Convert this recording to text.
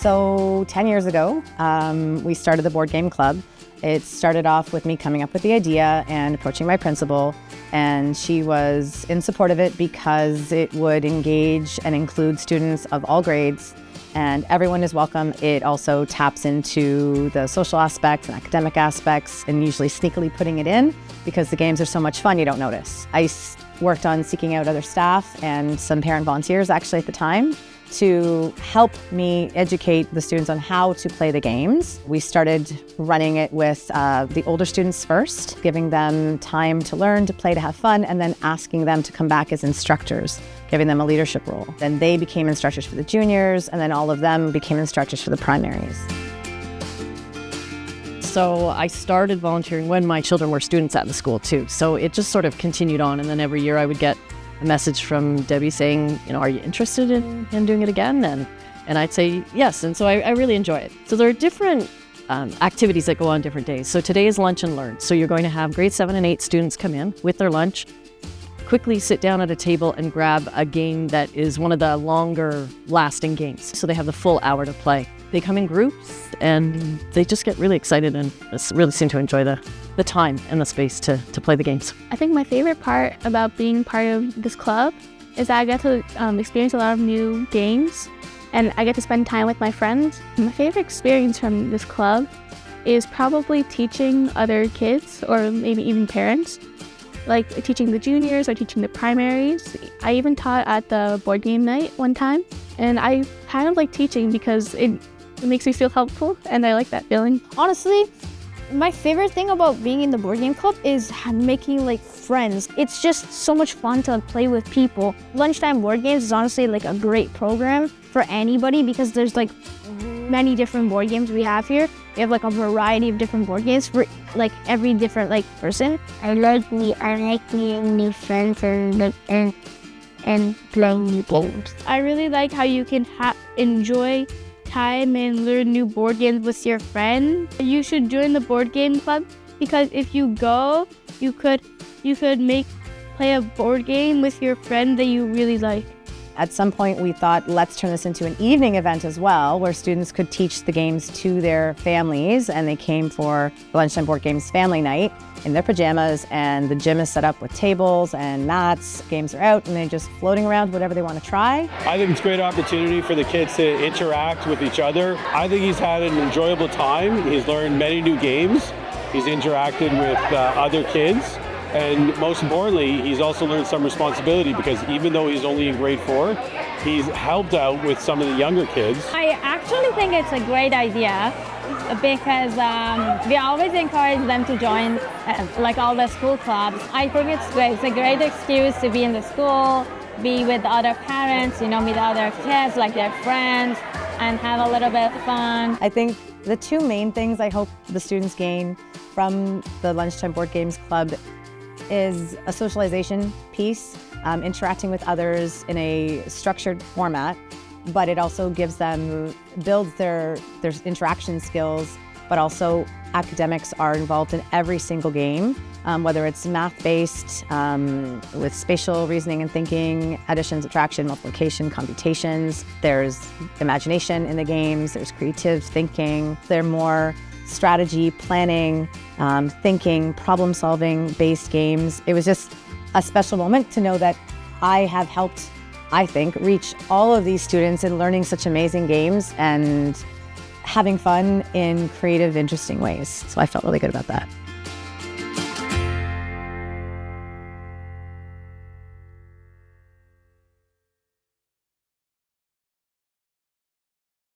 So 10 years ago, we started the board game club. It started off with me coming up with the idea and approaching my principal, and she was in support of it because it would engage and include students of all grades, and everyone is welcome. It also taps into the social aspects and academic aspects, and usually sneakily putting it in because the games are so much fun you don't notice. I worked on seeking out other staff and some parent volunteers actually at the time to help me educate the students on how to play the games. We started running it with the older students first, giving them time to learn, to play, to have fun, and then asking them to come back as instructors, giving them a leadership role. Then they became instructors for the juniors, and then all of them became instructors for the primaries. So I started volunteering when my children were students at the school too. So it just sort of continued on, and then every year I would get a message from Debbie saying, are you interested in doing it again? And I'd say yes, and so I really enjoy it. So there are different activities that go on different days. So today is lunch and learn. So you're going to have grade 7 and 8 students come in with their lunch, quickly sit down at a table and grab a game that is one of the longer lasting games. So they have the full hour to play. They come in groups and they just get really excited and really seem to enjoy the time and the space to play the games. I think my favorite part about being part of this club is that I get to experience a lot of new games, and I get to spend time with my friends. My favorite experience from this club is probably teaching other kids, or maybe even parents, like teaching the juniors or teaching the primaries. I even taught at the board game night one time, and I kind of like teaching because it makes me feel helpful, and I like that feeling. Honestly, my favorite thing about being in the board game club is making friends. It's just so much fun to play with people. Lunchtime board games is honestly a great program for anybody because there's many different board games we have here. We have a variety of different board games for every different person. I like meeting new friends and playing new games. I really like how you can enjoy time and learn new board games with your friends. You should join the board game club because if you go, you could play a board game with your friend that you really like. At some point we thought, let's turn this into an evening event as well, where students could teach the games to their families, and they came for the Lunchtime Board Games family night in their pajamas, and the gym is set up with tables and mats. Games are out and they're just floating around whatever they want to try. I think it's a great opportunity for the kids to interact with each other. I think he's had an enjoyable time. He's learned many new games. He's interacted with other kids. And most importantly, he's also learned some responsibility because even though he's only in grade 4, he's helped out with some of the younger kids. I actually think it's a great idea because we always encourage them to join all the school clubs. I think it's great. It's a great excuse to be in the school, be with other parents, meet other kids, their friends, and have a little bit of fun. I think the two main things I hope the students gain from the Lunchtime Board Games Club is a socialization piece, interacting with others in a structured format, but it also builds their interaction skills, but also academics are involved in every single game, whether it's math-based, with spatial reasoning and thinking, addition, subtraction, multiplication, computations. There's imagination in the games, there's creative thinking. They're more strategy, planning, thinking, problem-solving based games. It was just a special moment to know that I have helped, I think, reach all of these students in learning such amazing games and having fun in creative, interesting ways. So I felt really good about that.